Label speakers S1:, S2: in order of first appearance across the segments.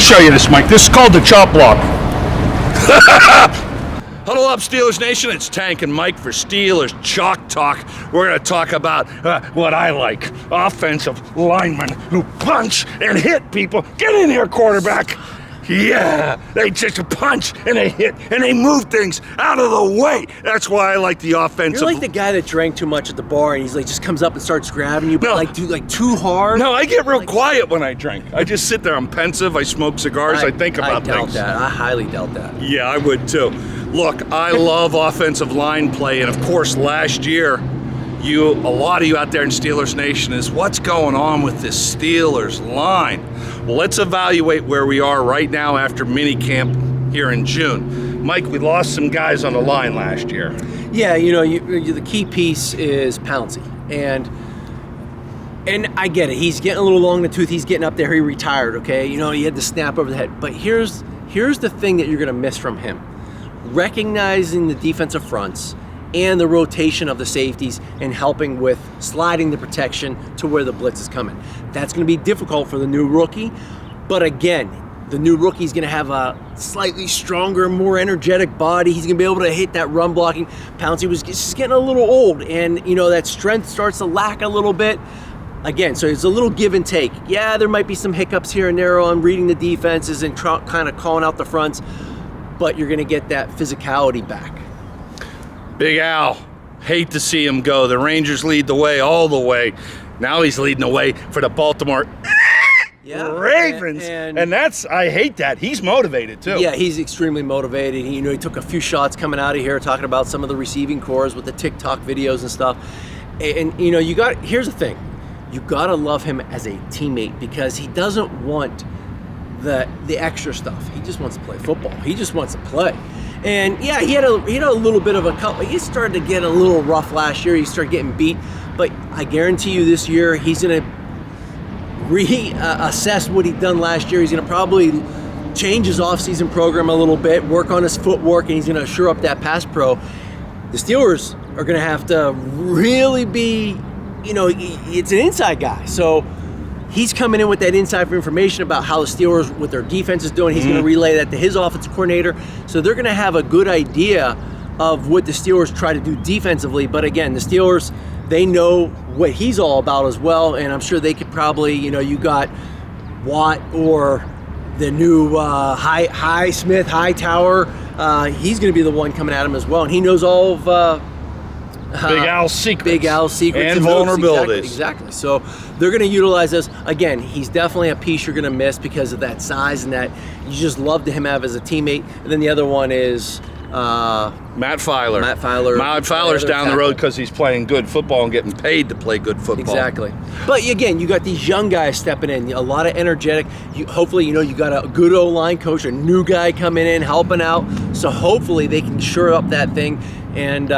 S1: show you this, Mike. This is called the chop block. Huddle up, Steelers Nation. It's Tank and Mike for Steelers Chalk Talk. We're going to talk about what I like. Offensive linemen who punch and hit people. Get in here, quarterback. Yeah, they just punch and they hit and they move things out of the way. That's why I like the offensive.
S2: You're like the guy that drank too much at the bar and he's like just comes up and starts grabbing you, but do too hard.
S1: No, I get real quiet when I drink. I just sit there. I'm pensive. I smoke cigars. I think about things.
S2: I doubt that. I highly doubt that.
S1: Yeah, I would too. Look, I love offensive line play, and of course, last year, a lot of you out there in Steelers Nation is what's going on with this Steelers line. Well, let's evaluate where we are right now after minicamp here in June. Mike, we lost some guys on the line last year.
S2: Yeah, the key piece is Pouncey, and I get it. He's getting a little long in the tooth. He's getting up there. He retired. Okay, he had the snap over the head. But here's the thing that you're going to miss from him: recognizing the defensive fronts and the rotation of the safeties and helping with sliding the protection to where the blitz is coming. That's going to be difficult for the new rookie, but again, the new rookie's going to have a slightly stronger, more energetic body. He's going to be able to hit that run blocking. Pouncey was just getting a little old, and that strength starts to lack a little bit. Again, so it's a little give and take. Yeah, there might be some hiccups here and there on reading the defenses and kind of calling out the fronts, but you're going to get that physicality back.
S1: Big Al, hate to see him go. The Rangers lead the way all the way. Now he's leading the way for the Baltimore Ravens. And that's, I hate that. He's motivated too.
S2: Yeah, he's extremely motivated. He took a few shots coming out of here talking about some of the receiving cores with the TikTok videos and stuff. And here's the thing. You got to love him as a teammate because he doesn't want the extra stuff. He just wants to play football. He just wants to play. And yeah, he had a little bit of a couple. He started to get a little rough last year. He started getting beat, but I guarantee you this year he's going to reassess what he'd done last year. He's going to probably change his offseason program a little bit, work on his footwork, and he's going to shore up that pass pro. The Steelers are going to have to really be, it's an inside guy, so he's coming in with that inside information about how the Steelers, what their defense is doing. He's going to relay that to his offensive coordinator. So they're going to have a good idea of what the Steelers try to do defensively. But again, the Steelers, they know what he's all about as well. And I'm sure they could probably, you got Watt or the new Hightower. He's going to be the one coming at him as well. And he knows all of
S1: Big Al's secrets.
S2: Big Al's secrets
S1: and vulnerabilities.
S2: Exactly. So they're going to utilize this. Again, he's definitely a piece you're going to miss because of that size and that you just love to him have as a teammate. And then the other one is
S1: Matt Filer.
S2: Matt
S1: Filer's down the road because he's playing good football and getting paid to play good football.
S2: Exactly. But again, you got these young guys stepping in, a lot of energetic. Hopefully, you got a good O-line coach, a new guy coming in, helping out. So hopefully they can shore up that thing. And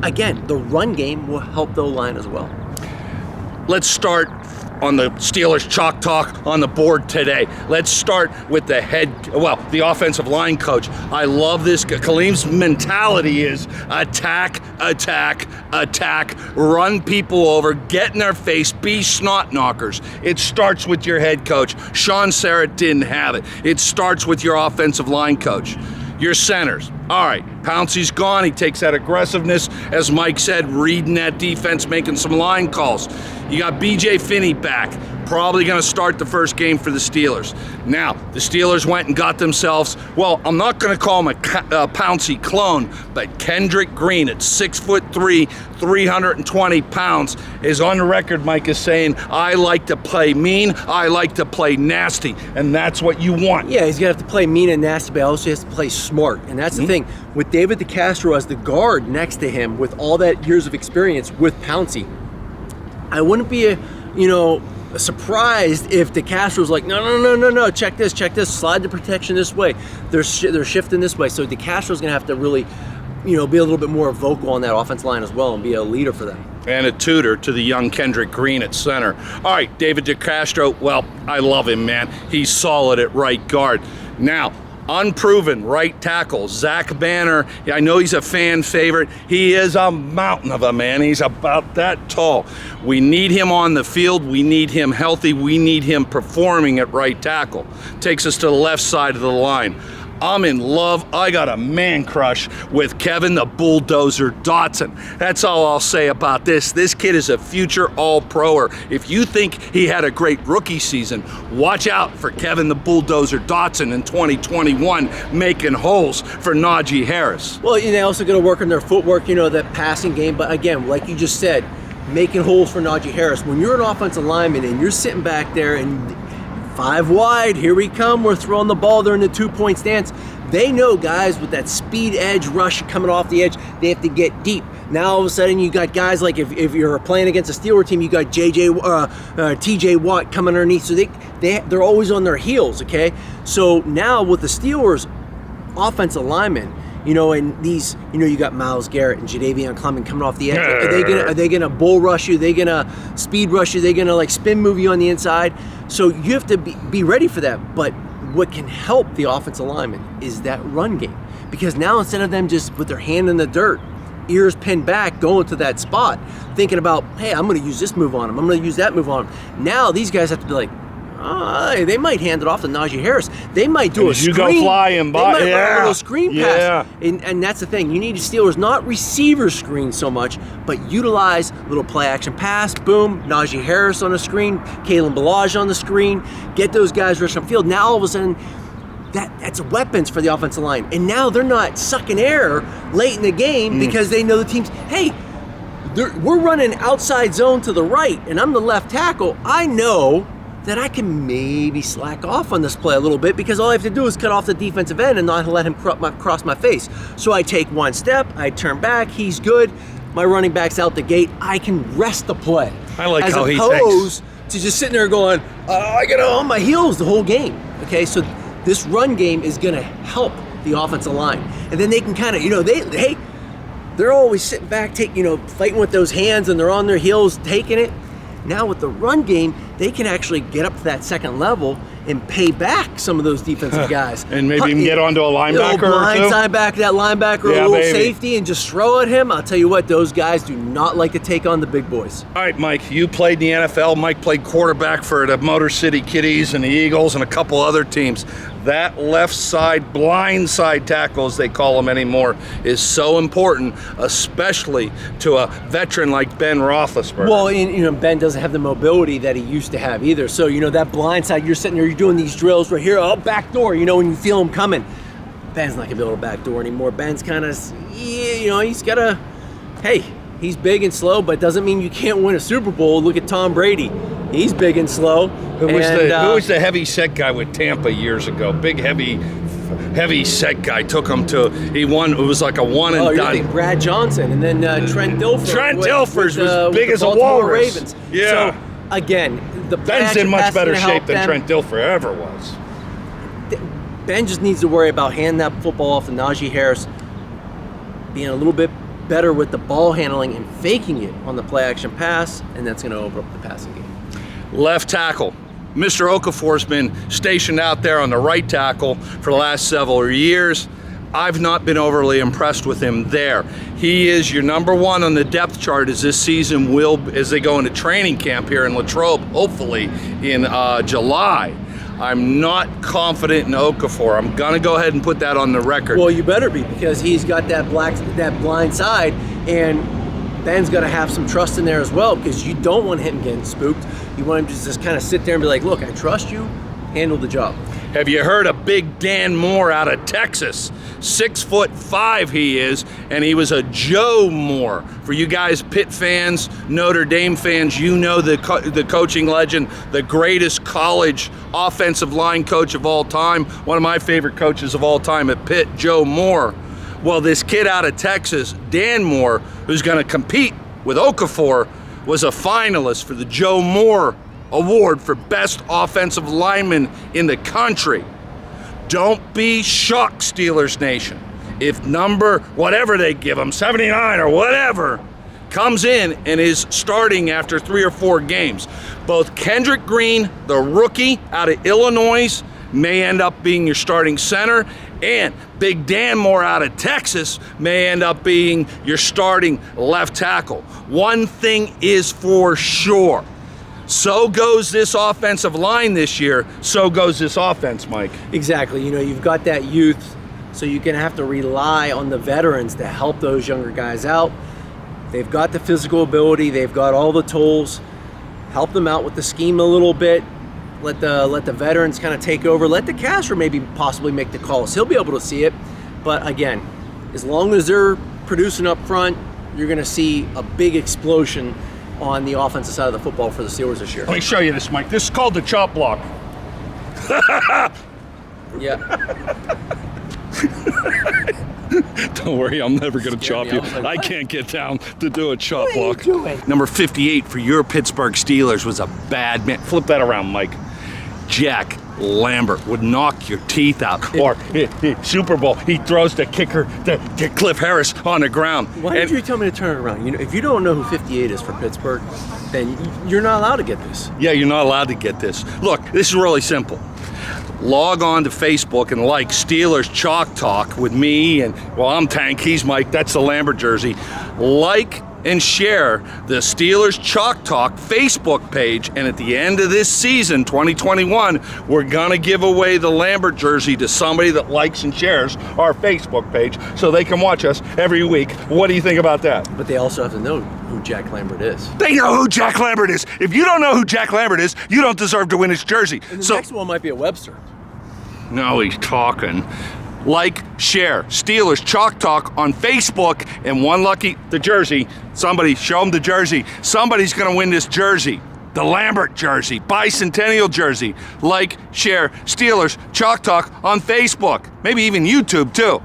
S2: again, the run game will help the O-line as well.
S1: Let's start on the Steelers Chalk Talk on the board today. Let's start with the offensive line coach. I love this. Kaleem's mentality is attack, attack, attack, run people over, get in their face, be snot knockers. It starts with your head coach. Sean Sarrett didn't have it. It starts with your offensive line coach. Your centers. All right, Pouncey's gone. He takes that aggressiveness, as Mike said, reading that defense, making some line calls. You got B.J. Finney back, probably going to start the first game for the Steelers. Now, the Steelers went and got themselves, I'm not going to call him a Pouncey clone, but Kendrick Green at 6'3", 320 pounds, is on the record, Mike is saying, I like to play mean, I like to play nasty, and that's what you want.
S2: Yeah, he's going to have to play mean and nasty, but also he has to play smart, and that's the thing. With David DeCastro as the guard next to him, with all that years of experience with Pouncey, I wouldn't be surprised if DeCastro's like, no, check this, slide the protection this way. They're shifting this way. So DeCastro's going to have to really, be a little bit more vocal on that offensive line as well and be a leader for them.
S1: And a tutor to the young Kendrick Green at center. All right, David DeCastro, I love him, man. He's solid at right guard. Now, Unproven right tackle, Zach Banner. I know he's a fan favorite. He is a mountain of a man. He's about that tall. We need him on the field. We need him healthy. We need him performing at right tackle. Takes us to the left side of the line. I'm in love. I got a man crush with Kevin the Bulldozer Dotson. That's all I'll say about this. This kid is a future all-proer. If you think he had a great rookie season, watch out for Kevin the Bulldozer Dotson in 2021 making holes for Najee Harris.
S2: Well, they also got to work on their footwork, that passing game. But again, like you just said, making holes for Najee Harris. When you're an offensive lineman and you're sitting back there and 5 wide, here we come, we're throwing the ball, they're in the 2-point stance. They know guys with that speed edge rush coming off the edge, they have to get deep. Now all of a sudden you got guys like if you're playing against a Steelers team, you got TJ Watt coming underneath, so they're always on their heels, okay? So now with the Steelers offensive linemen, and these, you got Myles Garrett and Jadeveon Clowney coming off the edge. Are they gonna bull rush you? Are they gonna speed rush you? Are they gonna spin move you on the inside? So you have to be ready for that. But what can help the offensive lineman is that run game, because now instead of them just with their hand in the dirt, ears pinned back, going to that spot, thinking about, hey, I'm gonna use this move on him, I'm gonna use that move on him. Now these guys have to be like, they might hand it off to Najee Harris. They might do a screen.
S1: You go flying by.
S2: They might run a little screen pass. And that's the thing. You need Steelers, not receiver screen so much, but utilize little play action pass. Boom. Najee Harris on the screen. Kalen Ballage on the screen. Get those guys rushing field. Now all of a sudden, that's weapons for the offensive line. And now they're not sucking air late in the game because they know the team's, hey, we're running outside zone to the right, and I'm the left tackle. I know that I can maybe slack off on this play a little bit because all I have to do is cut off the defensive end and not let him cross my face. So I take one step, I turn back, he's good, my running back's out the gate, I can rest the play.
S1: I like how he thinks.
S2: As opposed to just sitting there going, I got on my heels the whole game. Okay, so this run game is going to help the offensive line. And then they can kind of, they're always sitting back, fighting with those hands, and they're on their heels taking it. Now with the run game, they can actually get up to that second level and pay back some of those defensive guys.
S1: And maybe even get onto a linebacker or two.
S2: Blindside back that linebacker, a little safety, and just throw at him. I'll tell you what, those guys do not like to take on the big boys.
S1: All right, Mike, you played in the NFL. Mike played quarterback for the Motor City Kitties and the Eagles and a couple other teams. That left side, blind side tackle, as they call them anymore, is so important, especially to a veteran like Ben Roethlisberger.
S2: Well, Ben doesn't have the mobility that he used to have either. So, that blind side, you're sitting there, you're doing these drills right here, back door, when you feel him coming. Ben's not going to be able to back door anymore. Ben's kind of, he's got to, he's big and slow, but doesn't mean you can't win a Super Bowl. Look at Tom Brady. He's big and slow.
S1: Who was the heavy set guy with Tampa years ago? Big, heavy set guy. Took him he won, it was like a one and done.
S2: Brad Johnson, and then Trent Dilfer.
S1: Trent Dilfer's was big as a walrus.
S2: Ravens.
S1: Yeah.
S2: So, again,
S1: Ben's in much better shape than Trent Dilfer ever was.
S2: Ben just needs to worry about handing that football off to Najee Harris, being a little bit better with the ball handling and faking it on the play action pass, and that's going to open up the passing game.
S1: Left tackle. Mr. Okafor's been stationed out there on the right tackle for the last several years. I've not been overly impressed with him there. He is your number one on the depth chart as this season as they go into training camp here in Latrobe, hopefully in July. I'm not confident in Okafor. I'm gonna go ahead and put that on the record.
S2: Well, you better be, because he's got that blind side, and Ben's got to have some trust in there as well, because you don't want him getting spooked. You want him to just kind of sit there and be like, look, I trust you, handle the job.
S1: Have you heard of Big Dan Moore out of Texas? 6'5" he is, and he was a Joe Moore. For you guys PITT fans, Notre Dame fans, you know the coaching legend, the greatest college offensive line coach of all time, one of my favorite coaches of all time at PITT, Joe Moore. Well, this kid out of Texas, Dan Moore, who's going to compete with Okafor, was a finalist for the Joe Moore Award for Best Offensive Lineman in the country. Don't be shocked, Steelers Nation, if number, whatever they give him, 79 or whatever, comes in and is starting after 3 or 4 games. Both Kendrick Green, the rookie out of Illinois, may end up being your starting center, and Big Dan Moore out of Texas may end up being your starting left tackle. One thing is for sure. So goes this offensive line this year, so goes this offense, Mike.
S2: Exactly. You know, you've got that youth, so you're going to have to rely on the veterans to help those younger guys out. They've got the physical ability, they've got all the tools. Help them out with the scheme a little bit. Let the veterans kind of take over. Let the caster maybe possibly make the calls. He'll be able to see it. But again, as long as they're producing up front, you're going to see a big explosion on the offensive side of the football for the Steelers this year.
S1: Let me show you this, Mike. This is called the chop block.
S2: Yeah.
S1: Don't worry, I'm never going to chop
S2: me.
S1: you.
S2: I was like,
S1: I
S2: what?
S1: can't get down to do a chop
S2: What are you
S1: block.
S2: doing?
S1: Number 58 for your Pittsburgh Steelers was a bad man. Flip that around, Mike. Jack Lambert would knock your teeth out. Or Super Bowl, he throws the kicker to Cliff Harris on the ground.
S2: Why did you tell me to turn it around? You know, if you don't know who 58 is for Pittsburgh, then you're not allowed to get this.
S1: Yeah, you're not allowed to get this. Look, this is really simple. Log on to Facebook and like Steelers Chalk Talk with me, and well, I'm Tank, he's Mike, that's the Lambert jersey. Like and share the Steelers Chalk Talk Facebook page, and at the end of this season, 2021, we're gonna give away the Lambert jersey to somebody that likes and shares our Facebook page so they can watch us every week. What do you think about that?
S2: But they also have to know who Jack Lambert is.
S1: They know who Jack Lambert is. If you don't know who Jack Lambert is, you don't deserve to win his jersey.
S2: And the next one might be a Webster.
S1: No, he's talking. Like, share, Steelers Chalk Talk on Facebook, and one lucky, the jersey. Somebody, show him the jersey. Somebody's gonna win this jersey. The Lambert jersey, bicentennial jersey. Like, share, Steelers Chalk Talk on Facebook. Maybe even YouTube too.